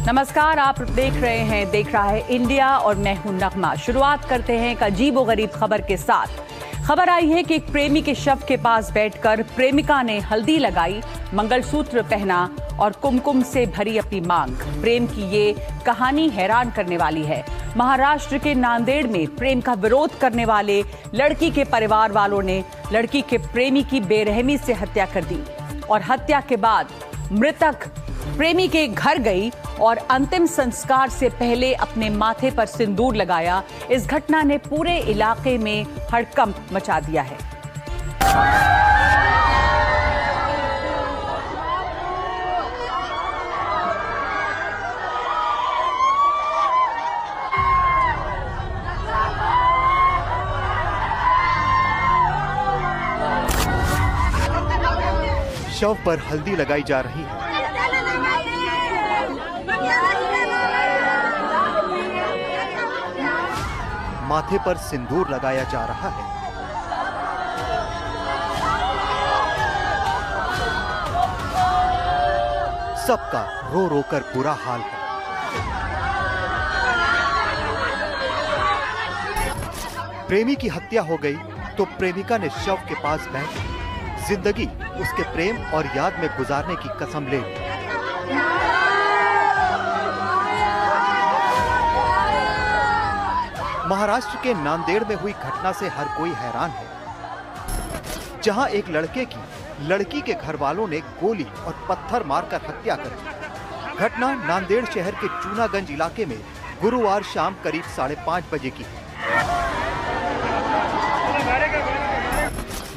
नमस्कार, आप देख रहा है इंडिया और मैं हूं नगमा। शुरुआत करते हैं एक अजीबोगरीब खबर के साथ। खबर आई है कि एक प्रेमी के शव के पास बैठकर प्रेमिका ने हल्दी लगाई, मंगलसूत्र पहना और कुमकुम से भरी अपनी मांग। प्रेम की ये कहानी हैरान करने वाली है। महाराष्ट्र के नांदेड़ में प्रेम का विरोध करने वाले लड़की के परिवार वालों ने लड़की के प्रेमी की बेरहमी से हत्या कर दी और हत्या के बाद मृतक प्रेमी के घर गई और अंतिम संस्कार से पहले अपने माथे पर सिंदूर लगाया। इस घटना ने पूरे इलाके में हड़कंप मचा दिया है। शव पर हल्दी लगाई जा रही है। माथे पर सिंदूर लगाया जा रहा है। सबका रो रो कर बुरा हाल है। प्रेमी की हत्या हो गई तो प्रेमिका ने शव के पास बैठ जिंदगी उसके प्रेम और याद में गुजारने की कसम ले ली। महाराष्ट्र के नांदेड़ में हुई घटना से हर कोई हैरान है, जहां एक लड़के की लड़की के घर वालों ने गोली और पत्थर मारकर हत्या कर दी। घटना नांदेड़ शहर के चूनागंज इलाके में गुरुवार शाम करीब 5:30 बजे की है।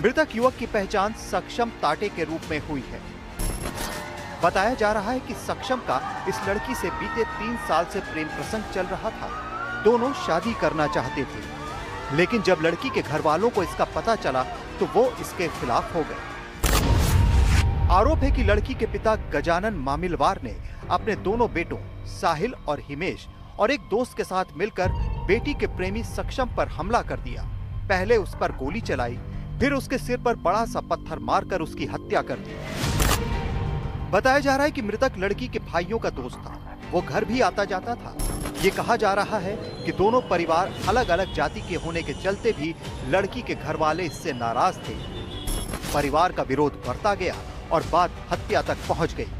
मृतक युवक की पहचान सक्षम ताटे के रूप में हुई है। बताया जा रहा है कि सक्षम का इस लड़की से बीते 3 साल से प्रेम प्रसंग चल रहा था। दोनों शादी करना चाहते थे, लेकिन जब लड़की के घर वालों को इसका पता चला तो वो इसके खिलाफ हो गए। आरोप है कि लड़की के पिता गजानन मामिलवार ने अपने दोनों बेटों साहिल और हिमेश और एक दोस्त के साथ मिलकर बेटी के प्रेमी सक्षम पर हमला कर दिया। पहले उस पर गोली चलाई, फिर उसके सिर पर बड़ा सा पत्थर मारकर उसकी हत्या कर दी। बताया जा रहा है कि मृतक लड़की के भाइयों का दोस्त था। वो घर भी आता जाता था। ये कहा जा रहा है कि दोनों परिवार अलग अलग जाति के होने के चलते भी लड़की के घर वाले इससे नाराज थे। परिवार का विरोध बढ़ता गया और बात हत्या तक पहुंच गई।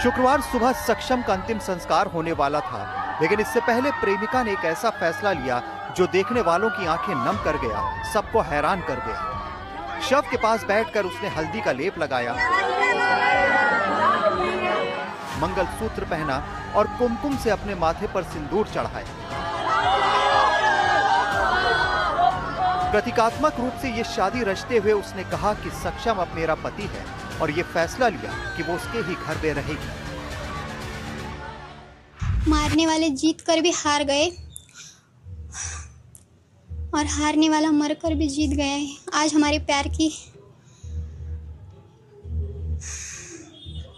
शुक्रवार सुबह सक्षम का अंतिम संस्कार होने वाला था, लेकिन इससे पहले प्रेमिका ने एक ऐसा फैसला लिया जो देखने वालों की आंखें नम कर गया, सबको हैरान कर गया। शव के पास बैठकर उसने हल्दी का लेप लगाया, मंगलसूत्र पहना और कुमकुम से अपने माथे पर सिंदूर चढ़ाया। प्रतीकात्मक रूप से ये शादी रचते हुए उसने कहा कि सक्षम अब मेरा पति है और ये फैसला लिया कि वो उसके ही घर में रहेगी। मारने वाले जीत कर भी हार गए और हारने वाला मर कर भी जीत गया है। आज हमारे प्यार की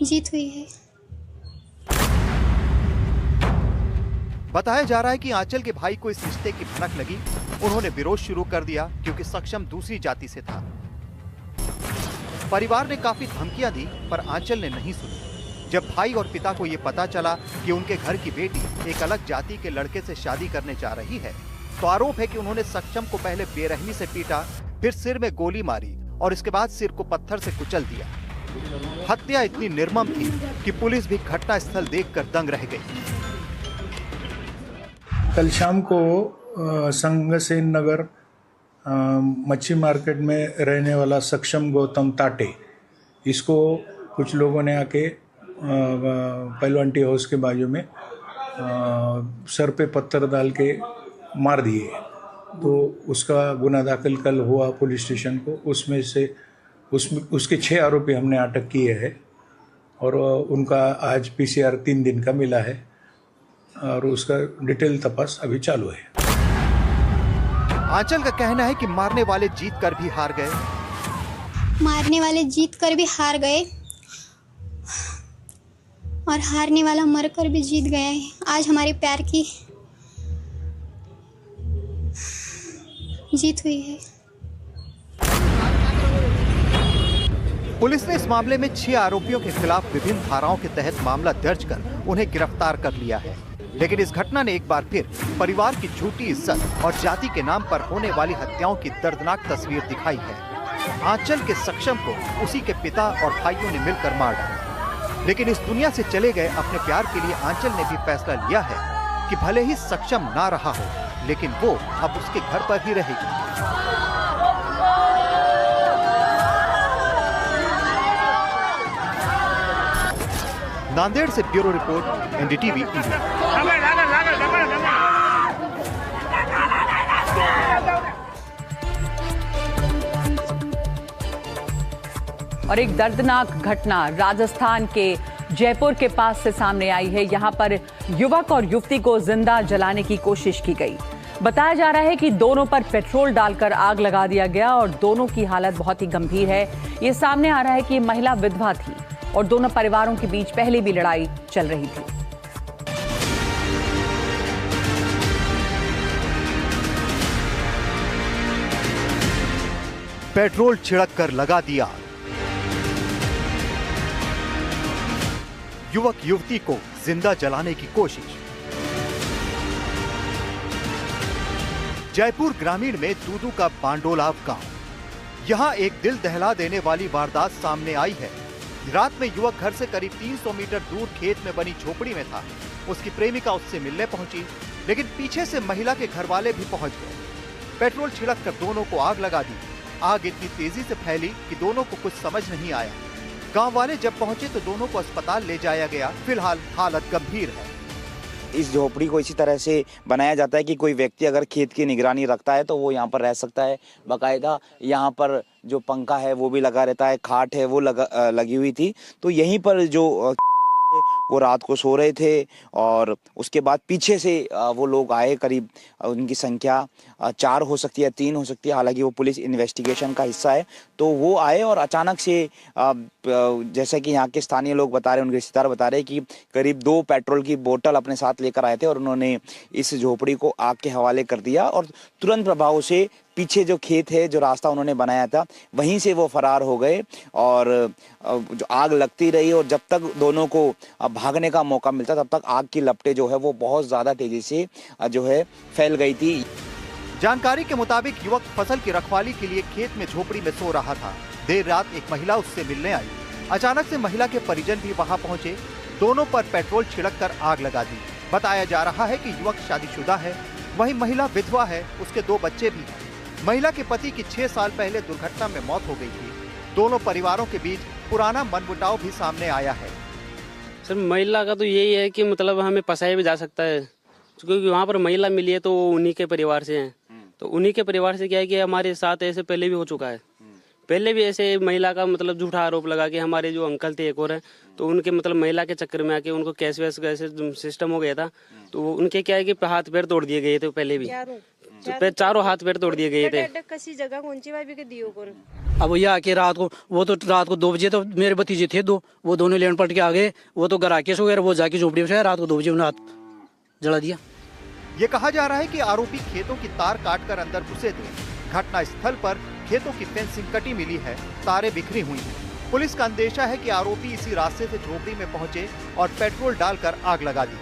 जीत हुई है। बताया जा रहा है कि आंचल के भाई को इस रिश्ते की भनक लगी। उन्होंने विरोध शुरू कर दिया क्योंकि सक्षम दूसरी जाति से था। परिवार ने काफी धमकियां दी पर आंचल ने नहीं सुनी। जब भाई और पिता को ये पता चला कि उनके घर की बेटी एक अलग जाति के लड़के से शादी करने जा रही है, तो आरोप है कि उन्होंने सक्षम को पहले बेरहमी से पीटा, फिर सिर में गोली मारी और इसके बाद सिर को पत्थर से कुचल दिया। हत्या इतनी निर्मम थी कि पुलिस भी घटनास्थल देखकर दंग रह गई। कल शाम को संगसेन नगर मच्छी मार्केट में रहने वाला सक्षम गौतम ताटे, इसको कुछ लोगों ने आके पहलवान टी हाउस के बाजू में सर पे पत्थर डाल के मार दिए। तो उसका गुना दाखिल कल हुआ पुलिस स्टेशन को। उसके 6 आरोपी हमने अटक किए हैं और उनका आज PCR 3 दिन का मिला है और उसका डिटेल तपास अभी चालू है। आंचल का कहना है कि मारने वाले जीत कर भी हार गए। मारने वाले जीत कर भी हार गए और हारने वाला मर कर भी जीत गया है। आज हमारे प्यार की जीत हुई है। पुलिस ने इस मामले में 6 आरोपियों के खिलाफ विभिन्न धाराओं के तहत मामला दर्ज कर उन्हें गिरफ्तार कर लिया है। लेकिन इस घटना ने एक बार फिर परिवार की झूठी इज्जत और जाति के नाम पर होने वाली हत्याओं की दर्दनाक तस्वीर दिखाई है। आंचल के सक्षम को उसी के पिता और भाइयों ने मिलकर मार डाला। लेकिन इस दुनिया से चले गए अपने प्यार के लिए आंचल ने भी फैसला लिया है कि भले ही सक्षम ना रहा हो, लेकिन वो अब उसके घर पर ही रहेगी। नांदेड़ से ब्यूरो रिपोर्ट, एनडीटीवी इंडिया। और एक दर्दनाक घटना राजस्थान के जयपुर के पास से सामने आई है। यहां पर युवक और युवती को जिंदा जलाने की कोशिश की गई। बताया जा रहा है कि दोनों पर पेट्रोल डालकर आग लगा दिया गया और दोनों की हालत बहुत ही गंभीर है। ये सामने आ रहा है कि महिला विधवा थी और दोनों परिवारों के बीच पहले भी लड़ाई चल रही थी। पेट्रोल छिड़क कर लगा दिया। युवक युवती को जिंदा जलाने की कोशिश। जयपुर ग्रामीण में दूदू का बांडोलाव गांव। यहां एक दिल दहला देने वाली वारदात सामने आई है। रात में युवक घर से करीब 300 मीटर दूर खेत में बनी झोपड़ी में था। उसकी प्रेमिका उससे मिलने पहुंची, लेकिन पीछे से महिला के घर वाले भी पहुंच गए। पेट्रोल छिड़क कर दोनों को आग लगा दी। आग इतनी तेजी से फैली कि दोनों को कुछ समझ नहीं आया। गांव वाले जब पहुंचे तो दोनों को अस्पताल ले जाया गया। फिलहाल हालत गंभीर है। इस झोपड़ी को इसी तरह से बनाया जाता है कि कोई व्यक्ति अगर खेत की निगरानी रखता है तो वो यहाँ पर रह सकता है। बाकायदा यहाँ पर जो पंखा है वो भी लगा रहता है, खाट है वो लगी हुई थी। तो यहीं पर जो वो रात को सो रहे थे और उसके बाद पीछे से वो लोग आए। करीब उनकी संख्या 4 हो सकती है, 3 हो सकती है। हालांकि वो पुलिस इन्वेस्टिगेशन का हिस्सा है। तो वो आए और अचानक से जैसा कि यहाँ के स्थानीय लोग बता रहे हैं, उनके रिश्तेदार बता रहे हैं कि करीब 2 पेट्रोल की बोतल अपने साथ लेकर आए थे और उन्होंने इस झोपड़ी को आग के हवाले कर दिया और तुरंत प्रभाव से पीछे जो खेत है, जो रास्ता उन्होंने बनाया था, वहीं से वो फरार हो गए। और जो आग लगती रही और जब तक दोनों को भागने का मौका मिलता तब तक आग की लपटें जो है वो बहुत ज्यादा तेजी से जो है फैल गई थी। जानकारी के मुताबिक युवक फसल की रखवाली के लिए खेत में झोपड़ी में सो रहा था। देर रात एक महिला उससे मिलने आई। अचानक से महिला के परिजन भी वहां पहुंचे। दोनों पर पेट्रोल छिड़क कर आग लगा दी। बताया जा रहा है कि युवक शादीशुदा है, वहीं महिला विधवा है, उसके 2 बच्चे भी हैं। महिला के पति की 6 साल पहले दुर्घटना में मौत हो गई थी। दोनों परिवारों के बीच पुराना मनमुटाव भी सामने आया है। सर, महिला का तो यही है कि मतलब हमें फंसाया भी जा सकता है, क्योंकि वहाँ पर महिला मिली है तो वो उन्हीं के परिवार से हैं। तो उन्हीं के परिवार से क्या है कि हमारे साथ ऐसे पहले भी हो चुका है। पहले भी ऐसे महिला का मतलब झूठा आरोप लगा के हमारे जो अंकल थे एक और है, तो उनके मतलब महिला के चक्कर में आके उनको कैश वैस कैसे सिस्टम हो गया था। तो उनके क्या है कि हाथ पैर तोड़ दिए गए थे पहले भी। तो 4 हाथ पैर तोड़ दिए गए थे। अब ये आके रात को 2 बजे तो मेरे भतीजे थे 2, वो दोनों लेन पलट के आ गए। वो तो घर आके सो गए, वो जाके झोपड़ी में सोया। रात को 2 बजे उन्हें हाथ जला दिया। ये कहा जा रहा है कि आरोपी खेतों की तार काटकर अंदर घुसे थे। घटना स्थल पर खेतों की फेंसिंग कटी मिली है, तारें बिखरी हुई हैं। पुलिस का अंदेशा है कि आरोपी इसी रास्ते से झोपड़ी में पहुंचे और पेट्रोल डालकर आग लगा दी।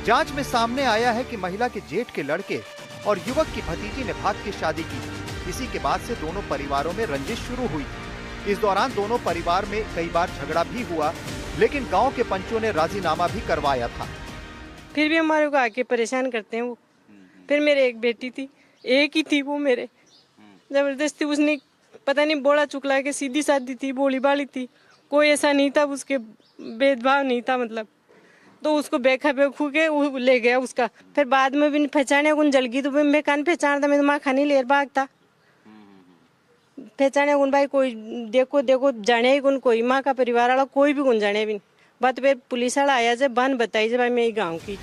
जांच में सामने आया है कि महिला के जेठ के लड़के और युवक की भतीजी ने भाग के शादी की। इसी के बाद से दोनों परिवारों में रंजिश शुरू हुई थी। इस दौरान दोनों परिवार में कई बार झगड़ा भी हुआ, लेकिन गांव के पंचों ने राजीनामा भी करवाया था। फिर भी हमारे को आके परेशान करते हैं वो। फिर मेरे एक बेटी थी, एक ही थी वो मेरे। जबरदस्ती उसने पता नहीं बोला चुकला के, सीधी सादी थी, बोली बाली थी, कोई ऐसा नहीं था, उसके भेदभाव नहीं था मतलब। तो उसको बेखा बेखू के वो ले गया उसका। फिर बाद में भी पहचाने कौन जल गई तो मैं कान पहचान था, मैं तो माँ खानी लेर भागता पहचाने कौन भाई कोई देखो देखो जाने कौन, कोई माँ का परिवार वाला कोई भी कौन जाने भी। बात फिर पुलिस वाला आया जब बन बताई जब भाई मैं गाँव की।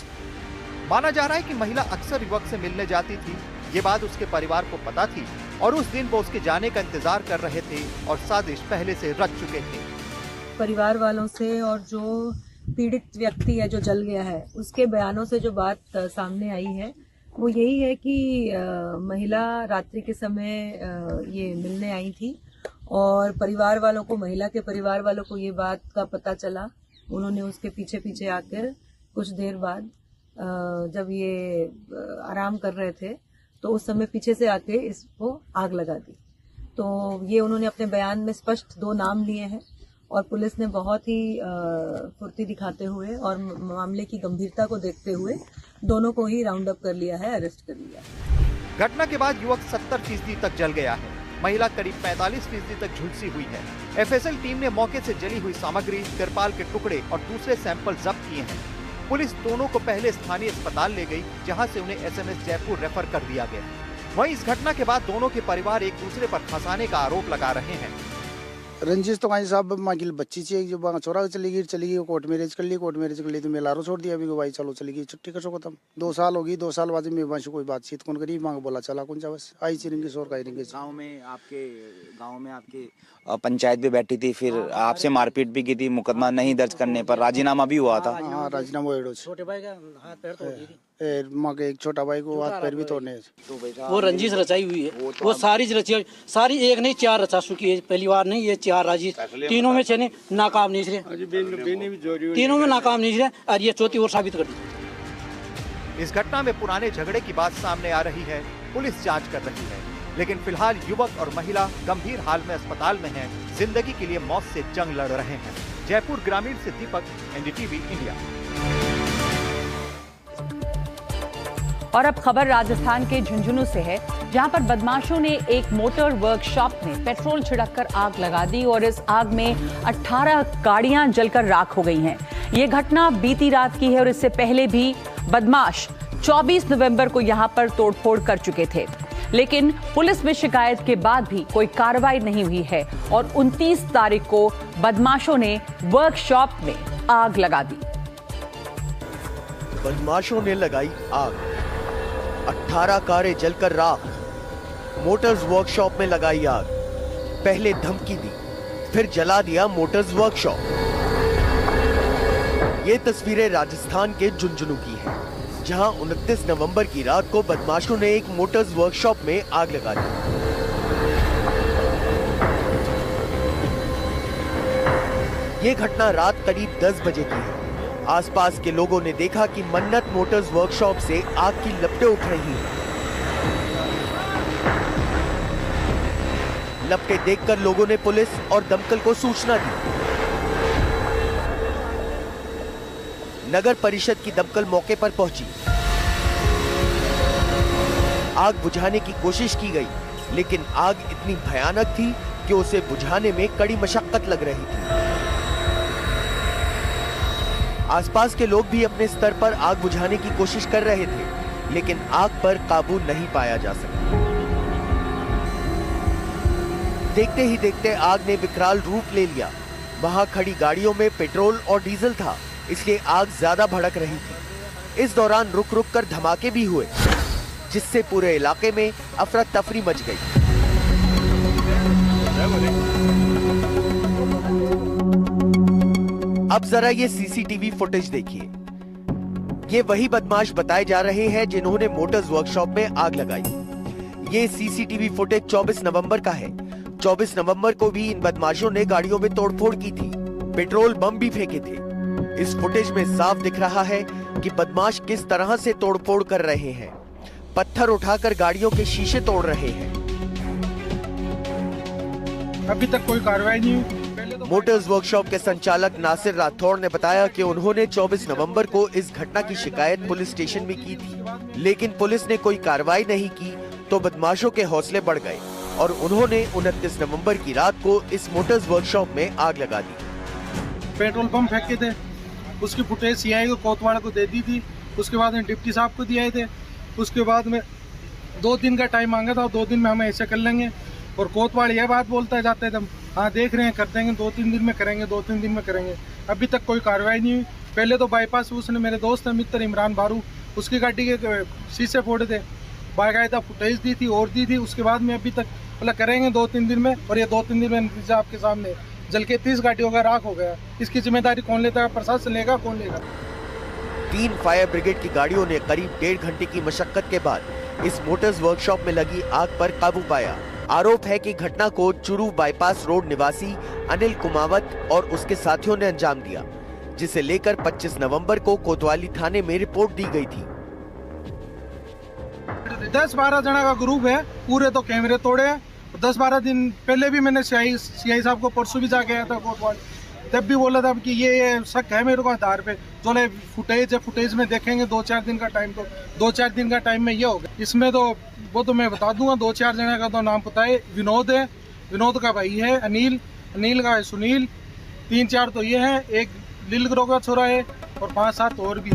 माना जा रहा है कि महिला अक्सर युवक से मिलने जाती थी। ये बात उसके परिवार को पता थी और उस दिन वो उसके जाने का इंतजार कर रहे थे और साजिश पहले से रच चुके थे। परिवार वालों से और जो पीड़ित व्यक्ति है जो जल गया है उसके बयानों से जो बात सामने आई है वो यही है कि महिला रात्रि के समय ये मिलने आई थी और परिवार वालों को, महिला के परिवार वालों को ये बात का पता चला। उन्होंने उसके पीछे पीछे आकर कुछ देर बाद जब ये आराम कर रहे थे तो उस समय पीछे से आके इसको आग लगा दी। तो ये उन्होंने अपने बयान में स्पष्ट 2 नाम लिए हैं और पुलिस ने बहुत ही फुर्ती दिखाते हुए और मामले की गंभीरता को देखते हुए दोनों को ही राउंड अप कर लिया है, अरेस्ट कर लिया है। घटना के बाद युवक 70% तक जल गया है, महिला करीब 45% तक झुलसी हुई है। एफएसएल टीम ने मौके से जली हुई सामग्री, तिरपाल के टुकड़े और दूसरे सैंपल जब्त किए हैं। पुलिस दोनों को पहले स्थानीय अस्पताल ले गई, जहां से उन्हें एसएमएस जयपुर रेफर कर दिया गया। वहीं इस घटना के बाद दोनों के परिवार एक दूसरे पर फंसाने का आरोप लगा रहे हैं। रंजिश तो कहीं साहब मागिल बच्ची चाहिए जो छोरा चली गई कोर्ट मैरिज कर ली तो मेलारो छोड़ दिया अभी भाई चलो चली गई छुट्टी कसो खत्म 2 साल होगी। 2 साल बाद में वंश कोई बातचीत कौन करी मांग बोला चला कौन सा बस आई चिरेंगे शोर का रहेंगे। गाँव में आपके पंचायत भी बैठी थी, फिर आपसे मारपीट भी की थी, मुकदमा नहीं दर्ज करने पर राजीनामा भी हुआ था। हाँ राजीनामा छोटे भाई का हाथ पैर तोड़ दी थी, माँ के एक छोटा भाई को हाथ पैर भी तोड़ने। वो रंजिश रचाई हुई है, वो सारी रची सारी एक नहीं 4 रचा चुकी है, पहली बार नहीं ये 4 राजी तीनों में छे नाकाम नहीं रहे, तीनों में नाकाम नहीं रहे और ये चौथी ओर साबित कर दी। इस घटना में पुराने झगड़े की बात सामने आ रही है, पुलिस जांच कर रही है, लेकिन फिलहाल युवक और महिला गंभीर हाल में अस्पताल में हैं, जिंदगी के लिए मौत से जंग लड़ रहे हैं। जयपुर ग्रामीण से दीपक, एनडीटीवी इंडिया। और अब खबर राजस्थान के झुंझुनू से है, जहां पर बदमाशों ने एक मोटर वर्कशॉप में पेट्रोल छिड़ककर आग लगा दी और इस आग में 18 गाड़ियां जलकर राख हो गई हैं। ये घटना बीती रात की है और इससे पहले भी बदमाश 24 नवंबर को यहां पर तोड़फोड़ कर चुके थे, लेकिन पुलिस में शिकायत के बाद भी कोई कार्रवाई नहीं हुई है और 29 तारीख को बदमाशों ने वर्कशॉप में आग लगा दी। बदमाशों ने लगाई आग, 18 कारें जलकर राख। मोटर्स वर्कशॉप में लगाई आग, पहले धमकी दी, फिर जला दिया मोटर्स वर्कशॉप। ये तस्वीरें राजस्थान के झुंझुनू की हैं, जहां 29 नवंबर की रात को बदमाशों ने एक मोटर्स वर्कशॉप में आग लगा दी। ये घटना रात करीब 10 बजे की है। आसपास के लोगों ने देखा कि मन्नत मोटर्स वर्कशॉप से आग की लपटें उठ रही हैं। लपटें देखकर लोगों ने पुलिस और दमकल को सूचना दी। नगर परिषद की दमकल मौके पर पहुंची। आग बुझाने की कोशिश की गई, लेकिन आग इतनी भयानक थी कि उसे बुझाने में कड़ी मशक्कत लग रही थी। आसपास के लोग भी अपने स्तर पर आग बुझाने की कोशिश कर रहे थे, लेकिन आग पर काबू नहीं पाया जा सका। देखते ही देखते आग ने विकराल रूप ले लिया। वहां खड़ी गाड़ियों में पेट्रोल और डीजल था, इसलिए आग ज्यादा भड़क रही थी। इस दौरान रुक रुक कर धमाके भी हुए, जिससे पूरे इलाके में अफरा तफरी मच गई। अब जरा ये सीसीटीवी फुटेज देखिए। ये वही बदमाश बताए जा रहे हैं जिन्होंने मोटर्स वर्कशॉप में आग लगाई। ये सीसीटीवी फुटेज 24 नवंबर का है। 24 नवंबर को भी इन बदमाशों ने गाड़ियों में तोड़फोड़ की थी, पेट्रोल बम भी फेंके थे। इस फुटेज में साफ दिख रहा है कि बदमाश किस तरह से तोड़फोड़ कर रहे हैं। पत्थर उठाकर गाड़ियों के शीशे तोड़ रहे हैं। अभी तक कोई कार्रवाई नहीं हुई। मोटर्स वर्कशॉप के संचालक नासिर राठौड़ ने बताया कि उन्होंने 24 नवंबर को इस घटना की शिकायत पुलिस स्टेशन में की थी, लेकिन पुलिस ने कोई कार्रवाई नहीं की तो बदमाशों के हौसले बढ़ गए और उन्होंने 29 नवंबर की रात को इस मोटर्स वर्कशॉप में आग लगा दी। पेट्रोल पंप फेंके थे, उसकी फुटेज सीआई को कोतवाल को दे दी थी। उसके बाद में डिप्टी साहब को दिए थे। उसके बाद में 2 दिन का टाइम मांगा था और 2 दिन में हम ऐसे कर लेंगे। और कोतवाल यह बात बोलता है जाते थे, हाँ देख रहे हैं कर देंगे, 2-3 दिन में करेंगे, 2-3 दिन में करेंगे। अभी तक कोई कार्रवाई नहीं हुई। पहले तो बाईपास उसने मेरे दोस्त है मित्र इमरान बारू, उसकी गाड़ी के शीशे फोड़े थे, बाकायदा फुटेज दी थी और दी थी। उसके बाद में अभी तक मतलब करेंगे 2-3 दिन में, और ये 2-3 दिन में नतीजा आपके सामने जल के 30 गाड़ियों का राख हो गया। इसकी जिम्मेदारी कौन लेता है? प्रशासन लेगा, कौन लेगा? 3 फायर ब्रिगेड की गाड़ियों ने करीब 1.5 घंटे की मशक्कत के बाद इस मोटर्स वर्कशॉप में लगी आग पर काबू पाया। आरोप है कि घटना को चुरू बाईपास रोड निवासी अनिल कुमावत और उसके साथियों ने अंजाम दिया, जिसे लेकर 25 नवंबर को कोतवाली थाने में रिपोर्ट दी गई थी। 10-12 जना का ग्रुप है, पूरे तो कैमरे तोड़े हैं। 10-12 दिन पहले भी मैंने सीआई साहब को परसों भी जाके आया था कोतवाली, तब भी बोला था कि ये शक है मेरे को आधार पे, जो फुटेज है, फुटेज में देखेंगे 2-4 दिन का टाइम, तो 2-4 दिन का टाइम में ये होगा। इसमें तो वो तो मैं बता दूंगा, 2-4 जना का तो नाम पता है। विनोद है, विनोद का भाई है अनिल का है सुनील, 3-4 तो ये है, एक लील ग्रो का छोरा है और 5-7 और भी।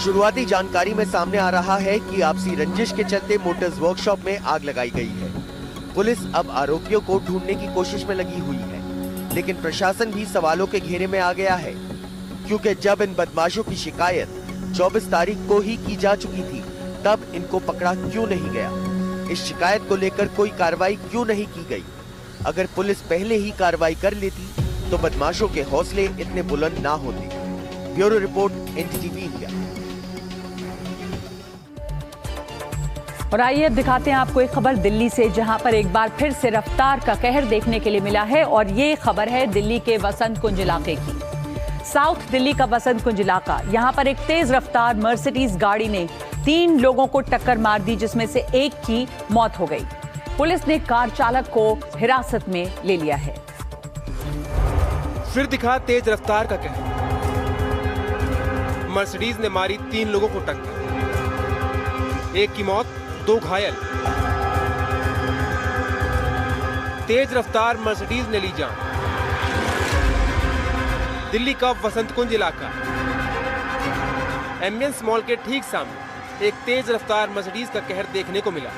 शुरुआती जानकारी में सामने आ रहा है कि आपसी रंजिश के चलते मोटर्स वर्कशॉप में आग लगाई गई है। पुलिस अब आरोपियों को ढूंढने की कोशिश में लगी हुई है, लेकिन प्रशासन भी सवालों के घेरे में आ गया है, क्योंकि जब इन बदमाशों की शिकायत 24 तारीख को ही की जा चुकी थी, तब इनको पकड़ा क्यों नहीं गया? इस शिकायत को लेकर कोई कार्रवाई क्यों नहीं की गई? अगर पुलिस पहले ही कार्रवाई कर लेती तो बदमाशों के हौसले इतने बुलंद ना होते। Bureau report, NDTV India. और आइए अब दिखाते हैं आपको एक खबर दिल्ली से, जहां पर एक बार फिर से रफ्तार का कहर देखने के लिए मिला है। और ये खबर है दिल्ली के वसंत कुंज इलाके की। साउथ दिल्ली का वसंत कुंज इलाका, यहां पर एक तेज रफ्तार मर्सिडीज गाड़ी ने 3 लोगों को टक्कर मार दी, जिसमें से एक की मौत हो गई। पुलिस ने कार चालक को हिरासत में ले लिया है। फिर दिखा तेज रफ्तार का कहर। मर्सिडीज ने मारी 3 लोगों को टक्कर, एक की मौत, 2 घायल। तेज रफ्तार मर्सिडीज ने ली जान। दिल्ली का वसंत कुंज इलाका, एम्बियंस मॉल के ठीक सामने एक तेज रफ्तार मर्सिडीज का कहर देखने को मिला।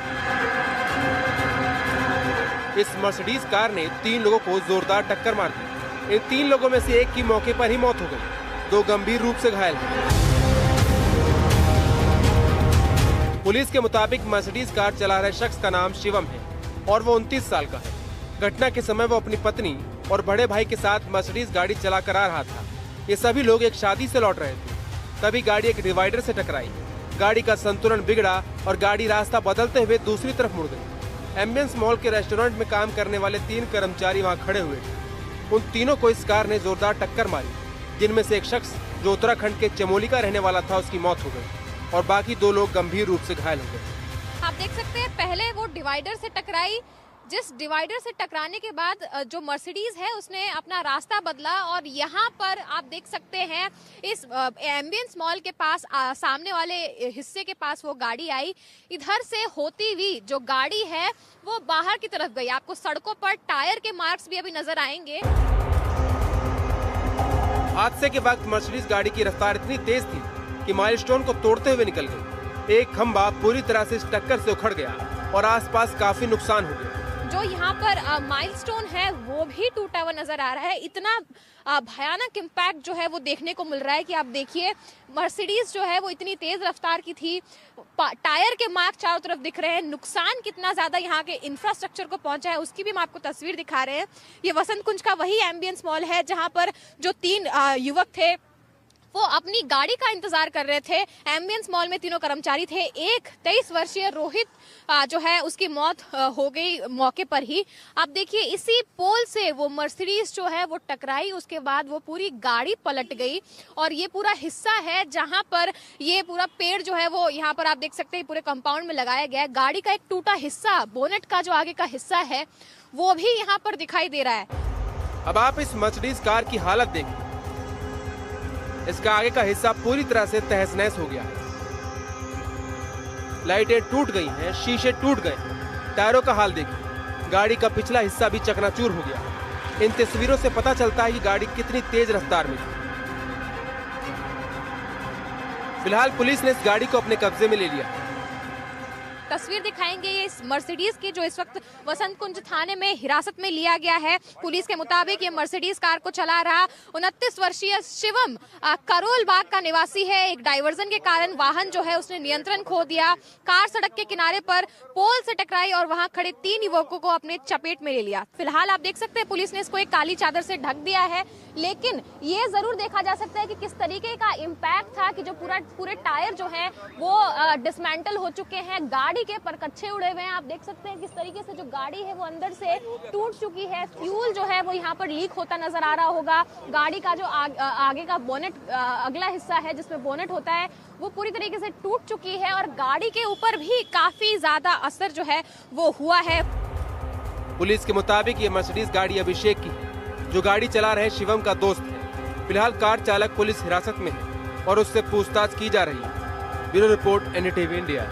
इस मर्सिडीज कार ने 3 लोगों को जोरदार टक्कर मार दी। इन 3 लोगों में से एक की मौके पर ही मौत हो गई, 2 गंभीर रूप से घायल हैं। पुलिस के मुताबिक मर्सिडीज कार चला रहे शख्स का नाम शिवम है और वो 29 साल का है। घटना के समय वो अपनी पत्नी और बड़े भाई के साथ मर्सिडीज गाड़ी चला कर आ रहा था। ये सभी लोग एक शादी से लौट रहे थे, तभी गाड़ी एक डिवाइडर से टकराई। गाड़ी का संतुलन बिगड़ा और गाड़ी रास्ता बदलते हुए दूसरी तरफ मुड़ गई। एम्बियंस मॉल के रेस्टोरेंट में काम करने वाले 3 कर्मचारी वहाँ खड़े हुए थे। उन तीनों को इस कार ने जोरदार टक्कर मारी, जिनमें से एक शख्स जो उत्तराखंड के चमोली का रहने वाला था, उसकी मौत हो गई और बाकी 2 लोग गंभीर रूप से घायल हो गए। आप देख सकते हैं पहले वो डिवाइडर से टकराई, जिस डिवाइडर से टकराने के बाद जो मर्सिडीज है उसने अपना रास्ता बदला और यहाँ पर आप देख सकते हैं इस एम्बियंस मॉल के पास सामने वाले हिस्से के पास वो गाड़ी आई। इधर से होती हुई जो गाड़ी है वो बाहर की तरफ गई। आपको सड़कों पर टायर के मार्क्स भी अभी नजर आएंगे। हादसे के वक्त मर्सिडीज गाड़ी की रफ्तार इतनी तेज थी कि माइलस्टोन को तोड़ते हुए निकल गई। एक खंभा पूरी तरह से इस टक्कर से उखड़ गया और आसपास काफी नुकसान हो गया। जो यहाँ पर माइलस्टोन है वो भी टूटा हुआ नजर आ रहा है। इतना भयानक इम्पैक्ट जो है वो देखने को मिल रहा है कि आप देखिए मर्सिडीज जो है वो इतनी तेज रफ्तार की थी, टायर के मार्क चारों तरफ दिख रहे हैं। नुकसान कितना ज्यादा यहाँ के इंफ्रास्ट्रक्चर को पहुंचा है उसकी भी हम आपको तस्वीर दिखा रहे हैं। ये वसंत कुंज का वही एम्बियंस मॉल है जहाँ पर जो 3 युवक थे वो अपनी गाड़ी का इंतजार कर रहे थे। एम्बियंस मॉल में 3 कर्मचारी थे। एक 23 वर्षीय रोहित जो है उसकी मौत हो गई मौके पर ही। आप देखिए इसी पोल से वो मर्सिडीज जो है वो टकराई, उसके बाद वो पूरी गाड़ी पलट गई और ये पूरा हिस्सा है जहां पर ये पूरा पेड़ जो है वो यहाँ पर आप देख सकते हैं पूरे कंपाउंड में लगाया गया है। गाड़ी का एक टूटा हिस्सा, बोनेट का जो आगे का हिस्सा है वो भी यहाँ पर दिखाई दे रहा है। अब आप इस मर्सिडीज कार की हालत देखिए, इसका आगे का हिस्सा पूरी तरह से तहस नहस हो गया है। लाइटें टूट गई हैं, शीशे टूट गए, टायरों का हाल देखिए, गाड़ी का पिछला हिस्सा भी चकनाचूर हो गया। इन तस्वीरों से पता चलता है कि गाड़ी कितनी तेज रफ्तार में थी। फिलहाल पुलिस ने इस गाड़ी को अपने कब्जे में ले लिया। तस्वीर दिखाएंगे ये इस मर्सिडीज की जो इस वक्त वसंत कुंज थाने में हिरासत में लिया गया है। पुलिस के मुताबिक ये मर्सिडीज कार को चला रहा 29 वर्षीय शिवम करोल बाग का निवासी है। एक डाइवर्जन के कारण वाहन जो है उसने नियंत्रण खो दिया। कार सड़क के किनारे पर पोल से टकराई और वहां खड़े 3 युवकों को अपने चपेट में ले लिया। फिलहाल आप देख सकते हैं पुलिस ने इसको एक काली चादर से ढक दिया है, लेकिन ये जरूर देखा जा सकता है कि किस तरीके का इम्पैक्ट था कि जो पूरे टायर जो है वो डिसमेंटल हो चुके हैं। गाड़ी गाड़ी के परकच्चे उड़े हुए हैं। आप देख सकते हैं किस तरीके से जो गाड़ी है वो अंदर से टूट चुकी है। फ्यूल जो है वो यहाँ पर लीक होता नजर आ रहा होगा। गाड़ी का जो आगे का बोनेट, अगला हिस्सा है जिसमें बोनेट होता है, वो पूरी तरीके से टूट चुकी है और गाड़ी के ऊपर भी काफी ज्यादा असर जो है वो हुआ है। पुलिस के मुताबिक ये मर्सिडीज गाड़ी अभिषेक की है, जो गाड़ी चला रहे शिवम का दोस्त है। फिलहाल कार चालक पुलिस हिरासत में है और उससे पूछताछ की जा रही है। Bureau report, NDTV India.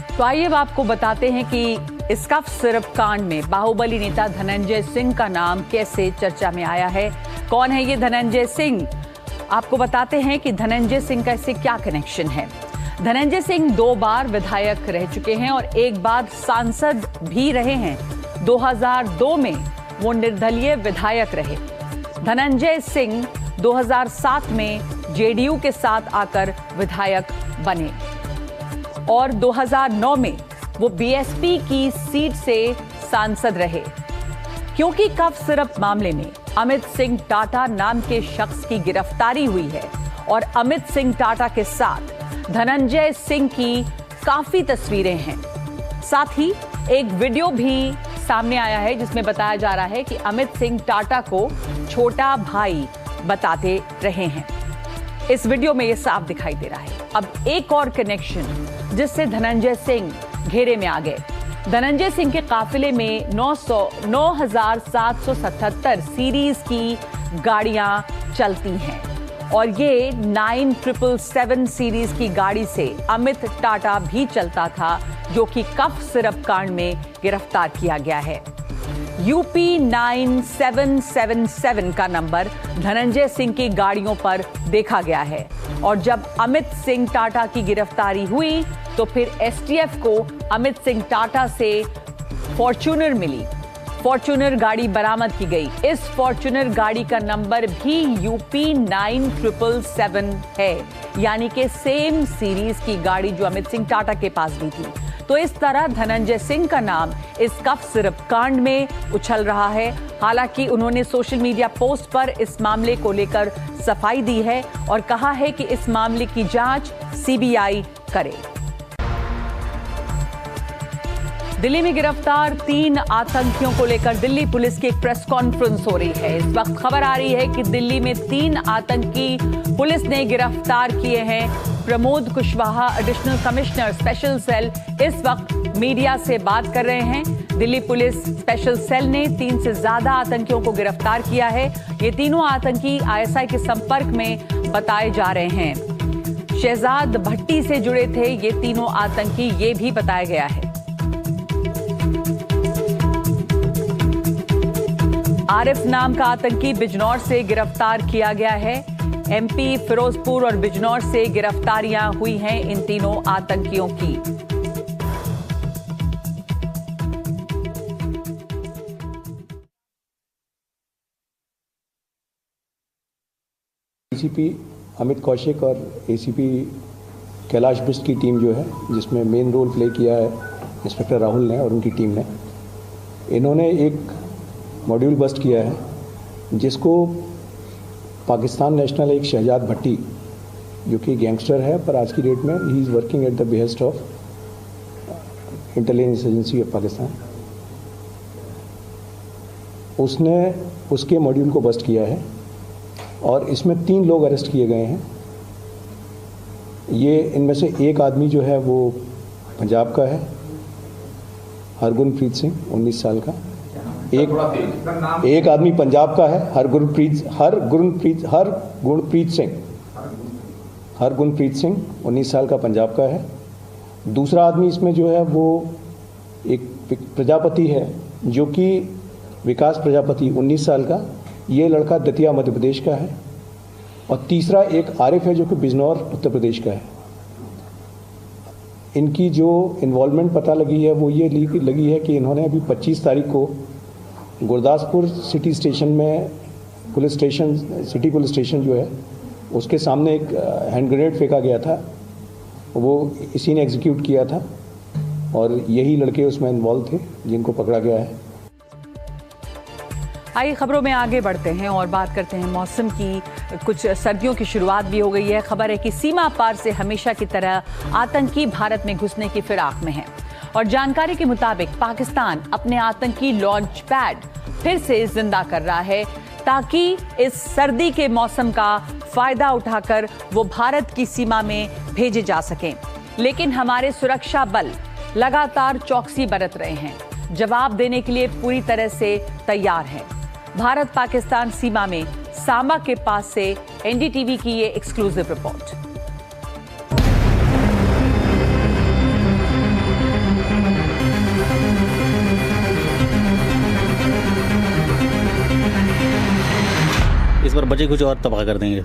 तो आइए अब आपको बताते हैं कि इस कफ सिरप कांड में बाहुबली नेता धनंजय सिंह का नाम कैसे चर्चा में आया है। कौन है ये धनंजय सिंह? आपको बताते हैं कि धनंजय सिंह का इससे क्या कनेक्शन है। धनंजय सिंह 2 बार विधायक रह चुके हैं और 1 बार सांसद भी रहे हैं। 2002 में वो निर्दलीय विधायक रहे। धनंजय सिंह 2007 में जेडीयू के साथ आकर विधायक बने और 2009 में वो बीएसपी की सीट से सांसद रहे। क्योंकि कफ सिरप मामले में अमित सिंह टाटा नाम के शख्स की गिरफ्तारी हुई है और अमित सिंह टाटा के साथ धनंजय सिंह की काफी तस्वीरें हैं। साथ ही एक वीडियो भी सामने आया है जिसमें बताया जा रहा है कि अमित सिंह टाटा को छोटा भाई बताते रहे हैं। इस वीडियो में ये साफ दिखाई दे रहा है। अब एक और कनेक्शन जिससे धनंजय सिंह घेरे में आ गए। धनंजय सिंह के काफिले में 9,777 सीरीज की गाड़ियां चलती हैं और ये 9777 सीरीज की गाड़ी से अमित टाटा भी चलता था, जो कि कफ सिरप कांड में गिरफ्तार किया गया है। यूपी 9777 का नंबर धनंजय सिंह की गाड़ियों पर देखा गया है और जब अमित सिंह टाटा की गिरफ्तारी हुई तो फिर एसटीएफ को अमित सिंह टाटा से फॉर्च्यूनर मिली। फॉर्च्यूनर गाड़ी बरामद की गई। इस फॉर्च्यूनर गाड़ी का नंबर भी यूपी 9777 है, यानी कि सेम सीरीज की गाड़ी जो अमित सिंह टाटा के पास भी थी। तो इस तरह धनंजय सिंह का नाम इस कफ सिरप कांड में उछल रहा है। हालांकि उन्होंने सोशल मीडिया पोस्ट पर इस मामले को लेकर सफाई दी है और कहा है कि इस मामले की जांच सीबीआई करे। दिल्ली में गिरफ्तार 3 आतंकियों को लेकर दिल्ली पुलिस की एक प्रेस कॉन्फ्रेंस हो रही है। इस वक्त खबर आ रही है कि दिल्ली में 3 आतंकी पुलिस ने गिरफ्तार किए हैं। Pramod Kushwaha, additional commissioner special cell, इस वक्त मीडिया से बात कर रहे हैं। दिल्ली पुलिस स्पेशल सेल ने 3 से ज्यादा आतंकियों को गिरफ्तार किया है। ये तीनों आतंकी आईएसआई के संपर्क में बताए जा रहे हैं। शहजाद भट्टी से जुड़े थे ये तीनों आतंकी, ये भी बताया गया है। आरिफ नाम का आतंकी बिजनौर से गिरफ्तार किया गया है। एमपी, फिरोजपुर और बिजनौर से गिरफ्तारियां हुई हैं इन तीनों आतंकियों की। डीसीपी अमित कौशिक और एसीपी कैलाश बिष्ट की टीम जो है, जिसमें मेन रोल प्ले किया है इंस्पेक्टर राहुल ने और उनकी टीम ने, इन्होंने एक मॉड्यूल बस्ट किया है जिसको पाकिस्तान नेशनल एक शहजाद भट्टी, जो कि गैंगस्टर है पर आज की डेट में he is working at the behest of intelligence agency of Pakistan, उसने उसके मॉड्यूल को बस्ट किया है और इसमें 3 लोग अरेस्ट किए गए हैं। ये इनमें से एक आदमी जो है वो पंजाब का है, हरगुनप्रीत सिंह, 19 साल का। एक आदमी पंजाब का है, हरगुनप्रीत सिंह 19 साल का पंजाब का है। दूसरा आदमी इसमें जो है वो एक प्रजापति है, जो कि विकास प्रजापति 19 साल का, ये लड़का दतिया मध्य प्रदेश का है। और तीसरा एक आरिफ है जो कि बिजनौर उत्तर प्रदेश का है। इनकी जो इन्वॉल्वमेंट पता लगी है वो ये लगी है कि इन्होंने अभी 25 तारीख को गुरदासपुर सिटी स्टेशन में सिटी पुलिस स्टेशन जो है उसके सामने एक हैंड ग्रेनेड फेंका गया था, वो इसी ने एग्जीक्यूट किया था और यही लड़के उसमें इन्वॉल्व थे जिनको पकड़ा गया है। आइए खबरों में आगे बढ़ते हैं और बात करते हैं मौसम की। कुछ सर्दियों की शुरुआत भी हो गई है। खबर है कि सीमा पार से हमेशा की तरह आतंकी भारत में घुसने की फिराक में हैं और जानकारी के मुताबिक पाकिस्तान अपने आतंकी लॉन्च पैड फिर से जिंदा कर रहा है ताकि इस सर्दी के मौसम का फायदा उठाकर वो भारत की सीमा में भेजे जा सकें। लेकिन हमारे सुरक्षा बल लगातार चौकसी बरत रहे हैं, जवाब देने के लिए पूरी तरह से तैयार हैं। भारत पाकिस्तान सीमा में सांबा के पास से एनडीटीवी की ये एक्सक्लूसिव रिपोर्ट। इस बार बचे कुछ और तबाह कर देंगे।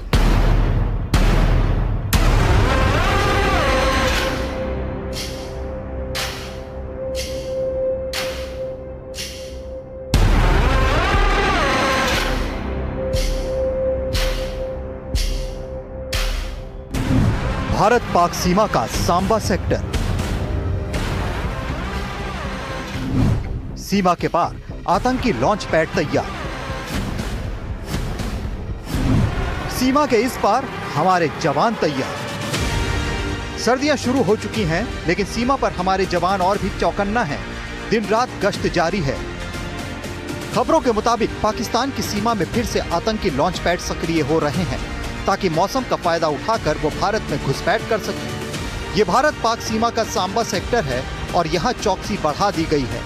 भारत पाक सीमा का सांबा सेक्टर। सीमा के पार आतंकी लॉन्च पैड तैयार। सीमा के इस पार हमारे जवान तैयार। सर्दियां शुरू हो चुकी हैं, लेकिन सीमा पर हमारे जवान और भी चौकन्ना हैं। दिन रात गश्त जारी है। खबरों के मुताबिक पाकिस्तान की सीमा में फिर से आतंकी लॉन्च पैड सक्रिय हो रहे हैं ताकि मौसम का फायदा उठाकर वो भारत में घुसपैठ कर सके। ये भारत पाक सीमा का सांबा सेक्टर है और यहाँ चौकसी बढ़ा दी गई है।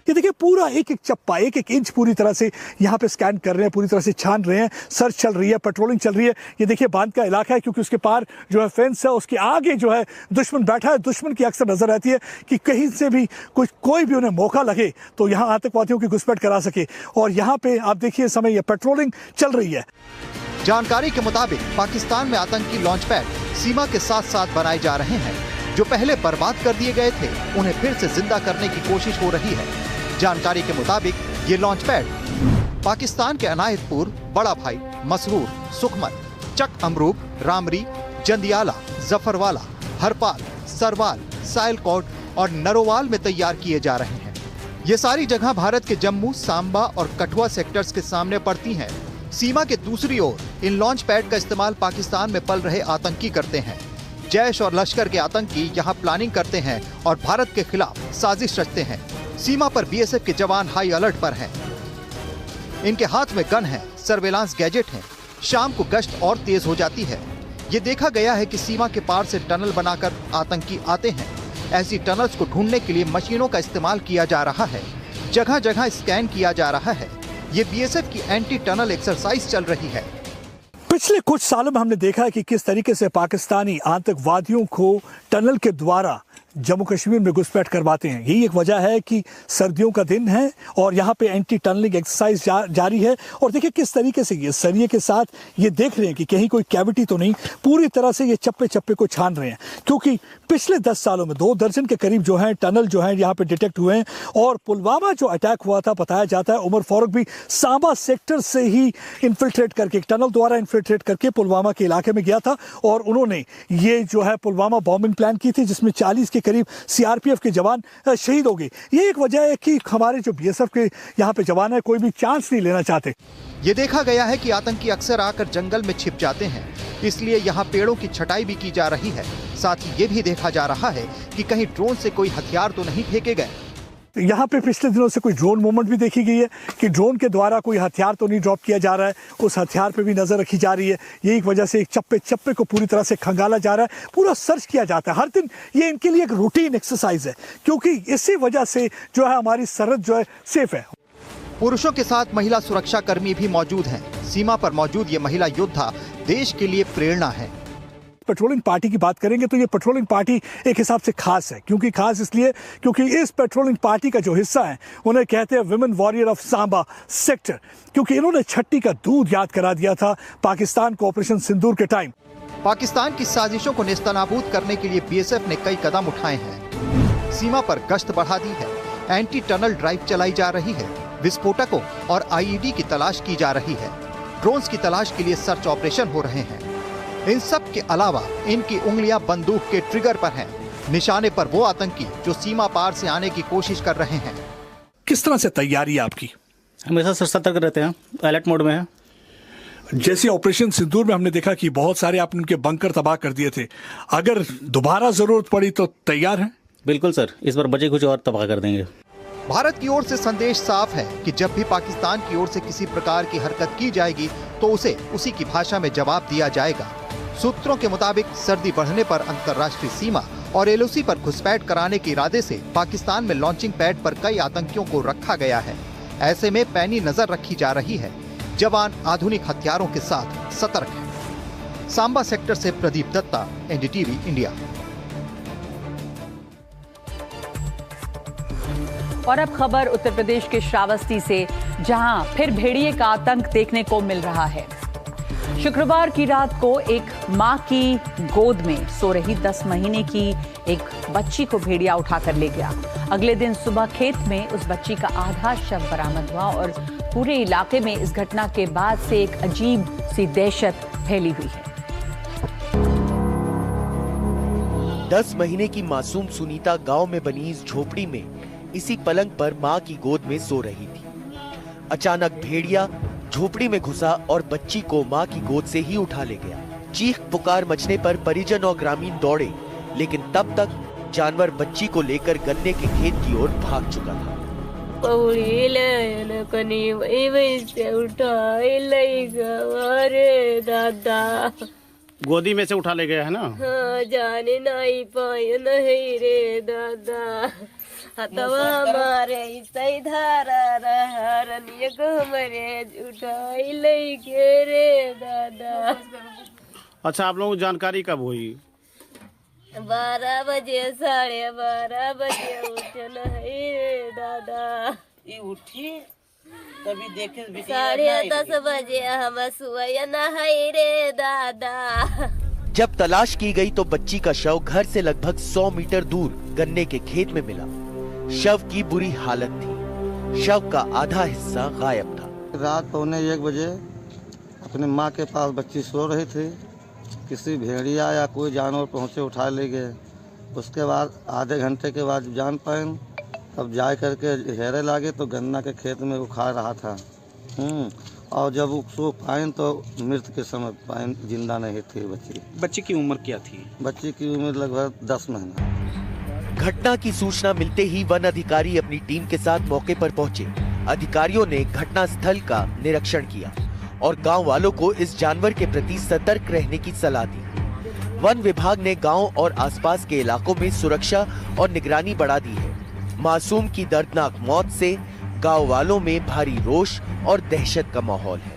ये देखिए पूरा एक एक चप्पा, एक एक इंच पूरी तरह से यहाँ पे स्कैन कर रहे हैं, पूरी तरह से छान रहे हैं। सर्च चल रही है, पेट्रोलिंग चल रही है। ये देखिए बांध का इलाका है क्योंकि उसके पार जो है फेंस है, उसके आगे जो है दुश्मन बैठा है। दुश्मन की अक्सर नजर रहती है कि कहीं से भी कोई भी उन्हें मौका लगे तो यहाँ आतंकवादियों की घुसपैठ करा सके। और यहाँ पे आप देखिए समय ये पेट्रोलिंग चल रही है। जानकारी के मुताबिक पाकिस्तान में आतंकी लॉन्च पैड सीमा के साथ साथ बनाए जा रहे हैं। जो पहले बर्बाद कर दिए गए थे उन्हें फिर से जिंदा करने की कोशिश हो रही है। जानकारी के मुताबिक ये लॉन्च पैड पाकिस्तान के अनायतपुर, बड़ा भाई, मसरूर, सुखमत, चक अमरूब, रामरी, जंदियाला, जफरवाला, हरपाल, सरवाल, सायलकोट और नरोवाल में तैयार किए जा रहे हैं। ये सारी जगह भारत के जम्मू, सांबा और कठुआ सेक्टर्स के सामने पड़ती हैं। सीमा के दूसरी ओर इन लॉन्च पैड का इस्तेमाल पाकिस्तान में पल रहे आतंकी करते हैं। जैश और लश्कर के आतंकी यहाँ प्लानिंग करते हैं और भारत के खिलाफ साजिश रचते हैं। सीमा पर बीएसएफ के जवान हाई अलर्ट पर हैं। इनके हाथ में गन है, सर्वेलांस गैजेट है। शाम को गश्त और तेज हो जाती है। ये देखा गया है कि सीमा के पार से टनल बनाकर आतंकी आते हैं। ऐसी टनल्स को ढूंढने के लिए मशीनों का इस्तेमाल किया जा रहा है। जगह जगह स्कैन किया जा रहा है। ये बीएसएफ की एंटी टनल एक्सरसाइज चल रही है। पिछले कुछ सालों में हमने देखा है कि किस तरीके से पाकिस्तानी आतंकवादियों को टनल के द्वारा जम्मू कश्मीर में घुसपैठ करवाते हैं। यही एक वजह है कि सर्दियों का दिन है और यहाँ पे एंटी टनलिंग एक्सरसाइज जारी है। और देखिए किस तरीके से ये सरिये के साथ ये देख रहे हैं कि कहीं कोई कैविटी तो नहीं। पूरी तरह से ये चप्पे चप्पे को छान रहे हैं क्योंकि पिछले 10 सालों में 2 दर्जन के करीब जो है टनल जो है यहाँ पे डिटेक्ट हुए हैं। और पुलवामा जो अटैक हुआ था, बताया जाता है उमर फारूक भी सांबा सेक्टर से ही इन्फिल्ट्रेट करके, टनल द्वारा इन्फिल्ट्रेट करके पुलवामा के इलाके में गया था और उन्होंने ये जो है पुलवामा बॉम्बिंग प्लान की थी जिसमें 40 के करीब सीआरपीएफ के जवान शहीद हो गए। ये एक वजह है कि हमारे जो बीएसएफ के यहाँ पे जवान है कोई भी चांस नहीं लेना चाहते। ये देखा गया है कि आतंकी अक्सर आकर जंगल में छिप जाते हैं, इसलिए यहाँ पेड़ों की छटाई भी की जा रही है। साथ ही ये भी देखा जा रहा है कि कहीं ड्रोन से कोई हथियार तो नहीं फेंके गए। यहाँ पे पिछले दिनों से कोई ड्रोन मूवमेंट भी देखी गई है कि ड्रोन के द्वारा कोई हथियार तो नहीं ड्रॉप किया जा रहा है। उस हथियार पे भी नजर रखी जा रही है। यही वजह से एक चप्पे चप्पे को पूरी तरह से खंगाला जा रहा है, पूरा सर्च किया जाता है हर दिन। ये इनके लिए एक रूटीन एक्सरसाइज है क्योंकि इसी वजह से जो है हमारी सरहद जो है सेफ है। पुरुषों के साथ महिला सुरक्षा कर्मी भी मौजूद हैं। सीमा पर मौजूद ये महिला योद्धा देश के लिए प्रेरणा है। पेट्रोलिंग पार्टी की बात करेंगे तो ये पेट्रोलिंग पार्टी एक हिसाब से खास है क्योंकि खास इसलिए क्योंकि इस पेट्रोलिंग पार्टी का जो हिस्सा है उन्हें कहते हैं women warrior of Samba sector, क्योंकि इन्होंने छट्टी का दूध याद करा दिया था पाकिस्तान को ऑपरेशन सिंदूर के टाइम। पाकिस्तान की साजिशों को नेस्तनाबूद करने के लिए बीएसएफ ने कई कदम उठाए हैं। सीमा पर गश्त बढ़ा दी है, एंटी टनल ड्राइव चलाई जा रही है, विस्फोटकों और आईईडी की तलाश की जा रही है, ड्रोन्स की तलाश के लिए सर्च ऑपरेशन हो रहे हैं। इन सब के अलावा इनकी उंगलियां बंदूक के ट्रिगर पर हैं, निशाने पर वो आतंकी जो सीमा पार से आने की कोशिश कर रहे हैं। किस तरह से तैयारी है आपकी? हमेशा सतर्क रहते हैं, अलर्ट मोड में है। जैसे ऑपरेशन सिंदूर में हमने देखा कि बहुत सारे आपने उनके बंकर तबाह कर दिए थे, अगर दोबारा जरूरत पड़ी तो तैयार हैं? बिल्कुल सर, इस बार बचे कुछ और तबाह कर देंगे। भारत की ओर से संदेश साफ है कि जब भी पाकिस्तान की ओर से किसी प्रकार की हरकत की जाएगी तो उसे उसी की भाषा में जवाब दिया जाएगा। सूत्रों के मुताबिक सर्दी बढ़ने पर अंतर्राष्ट्रीय सीमा और एलओसी पर घुसपैठ कराने के इरादे से पाकिस्तान में लॉन्चिंग पैड पर कई आतंकियों को रखा गया है। ऐसे में पैनी नजर रखी जा रही है। जवान आधुनिक हथियारों के साथ सतर्क है। सांबा सेक्टर से प्रदीप दत्ता, एनडीटीवी इंडिया। और अब खबर उत्तर प्रदेश के श्रावस्ती से, जहां फिर भेड़िए का आतंक देखने को मिल रहा है। शुक्रवार की रात को एक मां की गोद में सो रही 10 महीने की एक बच्ची को भेड़िया उठाकर ले गया। अगले दिन सुबह खेत में उस बच्ची का आधा शव बरामद हुआ और पूरे इलाके में इस घटना के बाद से एक अजीब सी दहशत फैली हुई है। 10 महीने की मासूम सुनीता गांव में बनी इस झोपड़ी में इसी पलंग पर मां की गोद में सो रही थी। अचानक भेड़िया झोपड़ी में घुसा और बच्ची को मां की गोद से ही उठा ले गया। चीख पुकार मचने पर परिजन और ग्रामीण दौड़े, लेकिन तब तक जानवर बच्ची को लेकर गन्ने के खेत की ओर भाग चुका था। दादा गोदी में से उठा ले गया है ना? हाँ, जाने नहीं पाए नहीं रे दादा। हतवा हमारे सही धारा रनिय को हमारे उठाई ले के रे दादा। अच्छा, आप लोगों को जानकारी कब हुई? 12 बजे 12:30 बजे उठल है रे दादा। ये उठी तभी देखे 10:30 बजे हम सुबह नहाई रे दादा। जब तलाश की गई तो बच्ची का शव घर से लगभग 100 मीटर दूर गन्ने के खेत में मिला। शव की बुरी हालत थी, शव का आधा हिस्सा गायब था। रात 1:45 बजे अपने माँ के पास बच्ची सो रही थी। किसी भेड़िया या कोई जानवर पहुँचे, उठा ले गए। उसके बाद आधे घंटे के बाद जान पाए, तब जा करके हेरे लागे तो गन्ना के खेत में वो खा रहा था। और जब उसको पाए तो मृत के समय पाए, जिंदा नहीं थी बच्ची। बच्ची की उम्र क्या थी? बच्ची की उम्र लगभग 10 महीना। घटना की सूचना मिलते ही वन अधिकारी अपनी टीम के साथ मौके पर पहुंचे। अधिकारियों ने घटना स्थल का निरीक्षण किया और गांव वालों को इस जानवर के प्रति सतर्क रहने की सलाह दी। वन विभाग ने गांव और आसपास के इलाकों में सुरक्षा और निगरानी बढ़ा दी है। मासूम की दर्दनाक मौत से गांव वालों में भारी रोष और दहशत का माहौल है।